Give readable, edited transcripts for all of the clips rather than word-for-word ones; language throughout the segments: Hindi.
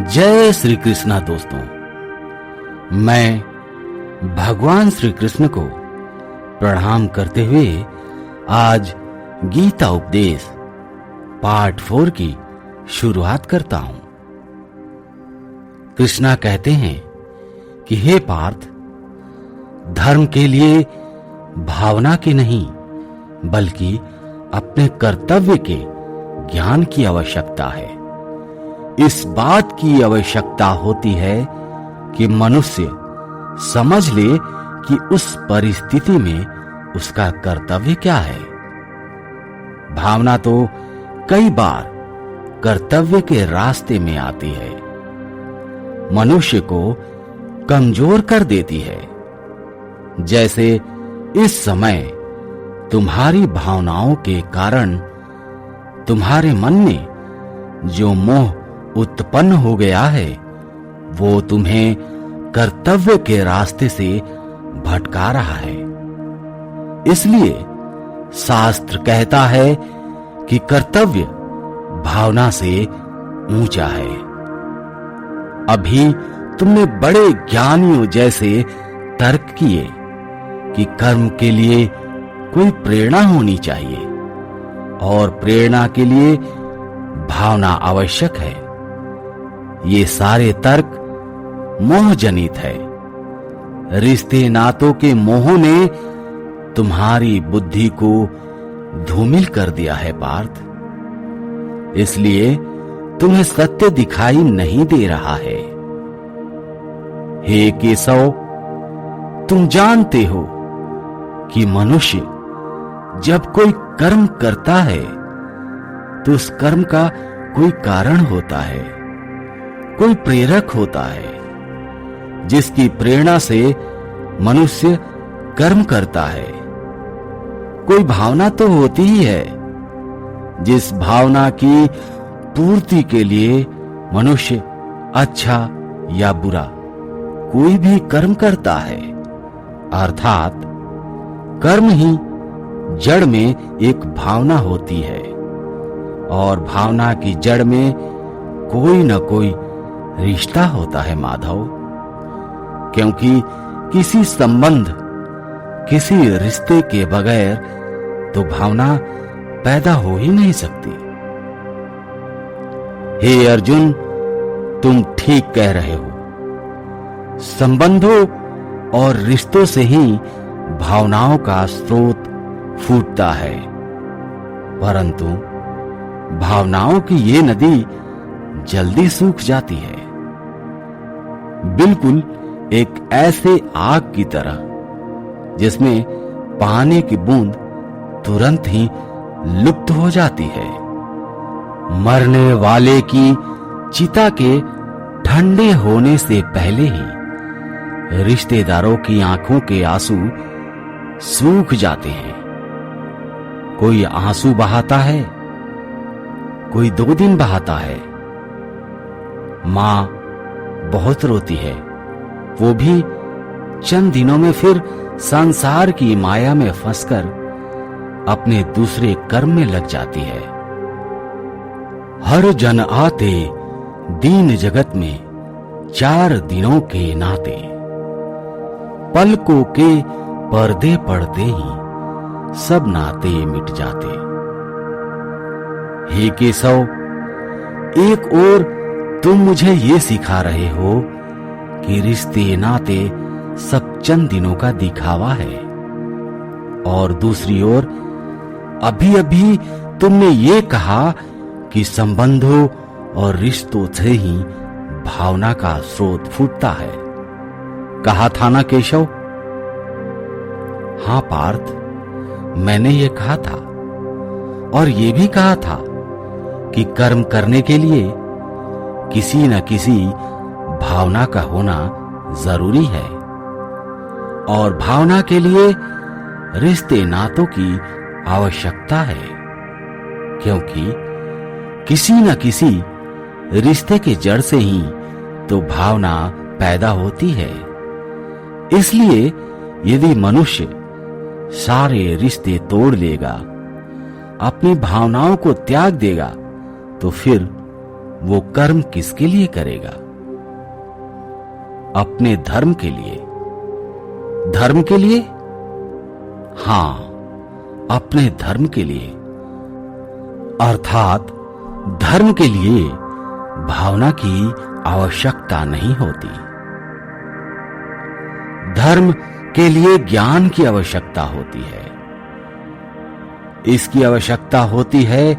जय श्री कृष्णा दोस्तों, मैं भगवान श्री कृष्ण को प्रणाम करते हुए आज गीता उपदेश पार्ट 4 की शुरुआत करता हूं। कृष्णा कहते हैं कि हे पार्थ, धर्म के लिए भावना की नहीं बल्कि अपने कर्तव्य के ज्ञान की आवश्यकता है। इस बात की आवश्यकता होती है कि मनुष्य समझ ले कि उस परिस्थिति में उसका कर्तव्य क्या है। भावना तो कई बार कर्तव्य के रास्ते में आती है, मनुष्य को कमजोर कर देती है। जैसे इस समय तुम्हारी भावनाओं के कारण तुम्हारे मन में जो मोह उत्पन्न हो गया है वो तुम्हें कर्तव्य के रास्ते से भटका रहा है। इसलिए शास्त्र कहता है कि कर्तव्य भावना से ऊंचा है। अभी तुमने बड़े ज्ञानियों जैसे तर्क किए कि कर्म के लिए कोई प्रेरणा होनी चाहिए और प्रेरणा के लिए भावना आवश्यक है। ये सारे तर्क मोहजनित है। रिश्ते नातों के मोह ने तुम्हारी बुद्धि को धूमिल कर दिया है पार्थ। इसलिए तुम्हें सत्य दिखाई नहीं दे रहा है। हे केशव, तुम जानते हो कि मनुष्य जब कोई कर्म करता है तो उस कर्म का कोई कारण होता है, कोई प्रेरक होता है जिसकी प्रेरणा से मनुष्य कर्म करता है। कोई भावना तो होती ही है जिस भावना की पूर्ति के लिए मनुष्य अच्छा या बुरा कोई भी कर्म करता है। अर्थात कर्म ही जड़ में एक भावना होती है और भावना की जड़ में कोई न कोई रिश्ता होता है माधव। क्योंकि किसी संबंध, किसी रिश्ते के बगैर तो भावना पैदा हो ही नहीं सकती। हे अर्जुन, तुम ठीक कह रहे हो। संबंधों और रिश्तों से ही भावनाओं का स्रोत फूटता है, परंतु भावनाओं की ये नदी जल्दी सूख जाती है, बिल्कुल एक ऐसे आग की तरह जिसमें पानी की बूंद तुरंत ही लुप्त हो जाती है। मरने वाले की चिता के ठंडे होने से पहले ही रिश्तेदारों की आंखों के आंसू सूख जाते हैं। कोई आंसू बहाता है, कोई 2 दिन बहाता है। मां बहुत रोती है, वो भी चंद दिनों में फिर संसार की माया में फंसकर अपने दूसरे कर्म में लग जाती है। हर जन आते दीन जगत में 4 दिनों के नाते, पलकों के पर्दे पड़ते ही सब नाते मिट जाते। हे केशव, एक ओर तुम मुझे ये सिखा रहे हो कि रिश्ते नाते सब चंद दिनों का दिखावा है, और दूसरी ओर अभी अभी तुमने ये कहा कि संबंधों और रिश्तों से ही भावना का स्रोत फूटता है। कहा था ना केशव? हां पार्थ, मैंने ये कहा था, और ये भी कहा था कि कर्म करने के लिए किसी न किसी भावना का होना जरूरी है, और भावना के लिए रिश्ते नातों की आवश्यकता है, क्योंकि किसी न किसी रिश्ते के जड़ से ही तो भावना पैदा होती है। इसलिए यदि मनुष्य सारे रिश्ते तोड़ लेगा, अपनी भावनाओं को त्याग देगा, तो फिर वो कर्म किसके लिए करेगा? अपने धर्म के लिए। धर्म के लिए? हां, अपने धर्म के लिए। अर्थात धर्म के लिए भावना की आवश्यकता नहीं होती। धर्म के लिए ज्ञान की आवश्यकता होती है। इसकी आवश्यकता होती है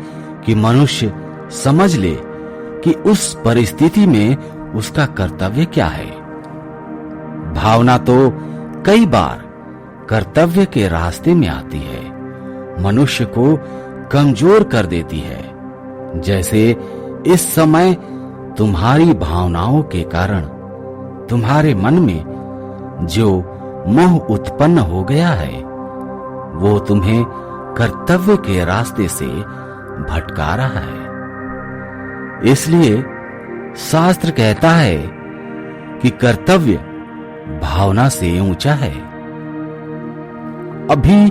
कि मनुष्य समझ ले कि उस परिस्थिति में उसका कर्तव्य क्या है। भावना तो कई बार कर्तव्य के रास्ते में आती है, मनुष्य को कमजोर कर देती है। जैसे इस समय तुम्हारी भावनाओं के कारण तुम्हारे मन में जो मोह उत्पन्न हो गया है, वो तुम्हें कर्तव्य के रास्ते से भटका रहा है। इसलिए शास्त्र कहता है कि कर्तव्य भावना से ऊंचा है। अभी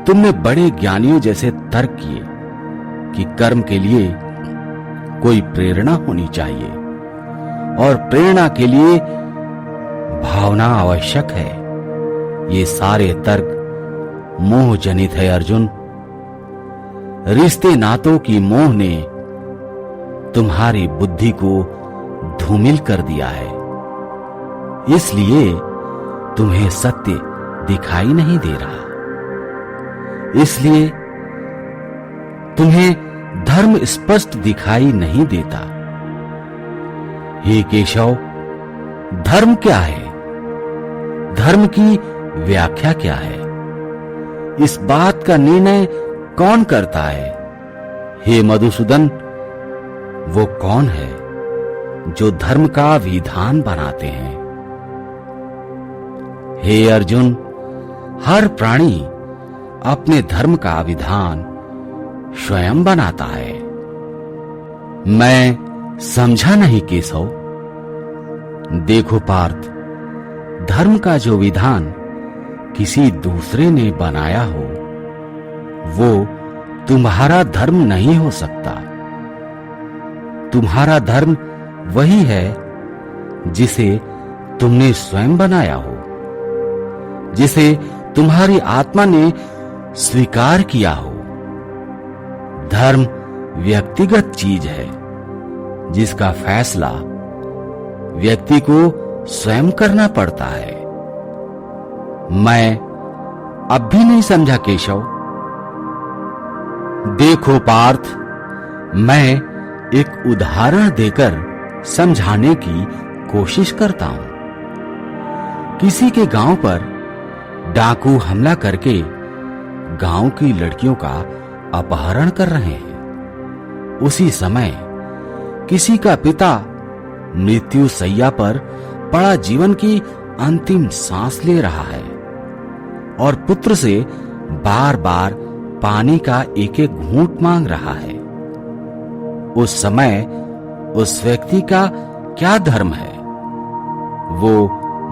तुमने बड़े ज्ञानियों जैसे तर्क किए कि कर्म के लिए कोई प्रेरणा होनी चाहिए और प्रेरणा के लिए भावना आवश्यक है। ये सारे तर्क मोह जनित है अर्जुन। रिश्ते नातों की मोह ने तुम्हारी बुद्धि को धूमिल कर दिया है। इसलिए तुम्हें सत्य दिखाई नहीं दे रहा। इसलिए तुम्हें धर्म स्पष्ट दिखाई नहीं देता। हे केशव, धर्म क्या है? धर्म की व्याख्या क्या है? इस बात का निर्णय कौन करता है? हे मधुसूदन, वो कौन है जो धर्म का विधान बनाते हैं? हे अर्जुन, हर प्राणी अपने धर्म का विधान स्वयं बनाता है। मैं समझा नहीं केशव। देखो पार्थ, धर्म का जो विधान किसी दूसरे ने बनाया हो, वो तुम्हारा धर्म नहीं हो सकता। तुम्हारा धर्म वही है जिसे तुमने स्वयं बनाया हो, जिसे तुम्हारी आत्मा ने स्वीकार किया हो। धर्म व्यक्तिगत चीज है जिसका फैसला व्यक्ति को स्वयं करना पड़ता है। मैं अब भी नहीं समझा केशव। देखो पार्थ, मैं एक उदाहरण देकर समझाने की कोशिश करता हूं। किसी के गांव पर डाकू हमला करके गांव की लड़कियों का अपहरण कर रहे हैं। उसी समय किसी का पिता मृत्यु शैया पर पड़ा जीवन की अंतिम सांस ले रहा है और पुत्र से बार बार पानी का एक एक घूंट मांग रहा है। उस समय उस व्यक्ति का क्या धर्म है? वो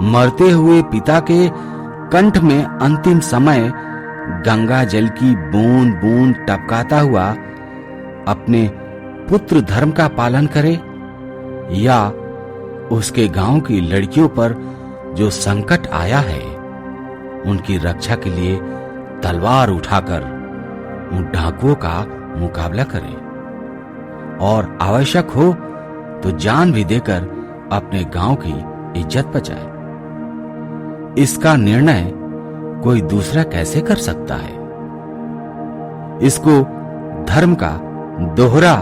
मरते हुए पिता के कंठ में अंतिम समय गंगा जल की बूंद बूंद टपकाता हुआ अपने पुत्र धर्म का पालन करे, या उसके गांव की लड़कियों पर जो संकट आया है उनकी रक्षा के लिए तलवार उठाकर उन डाकुओं का मुकाबला करे और आवश्यक हो तो जान भी देकर अपने गांव की इज्जत बचाए? इसका निर्णय कोई दूसरा कैसे कर सकता है? इसको धर्म का दोहरा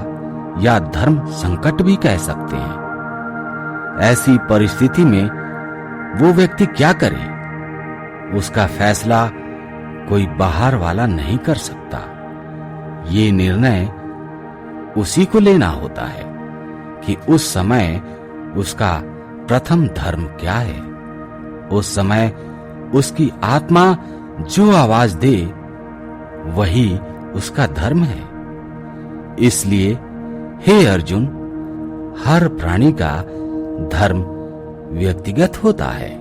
या धर्म संकट भी कह सकते हैं। ऐसी परिस्थिति में वो व्यक्ति क्या करे? उसका फैसला कोई बाहर वाला नहीं कर सकता। ये निर्णय उसी को लेना होता है कि उस समय उसका प्रथम धर्म क्या है। उस समय उसकी आत्मा जो आवाज दे वही उसका धर्म है। इसलिए हे अर्जुन, हर प्राणी का धर्म व्यक्तिगत होता है।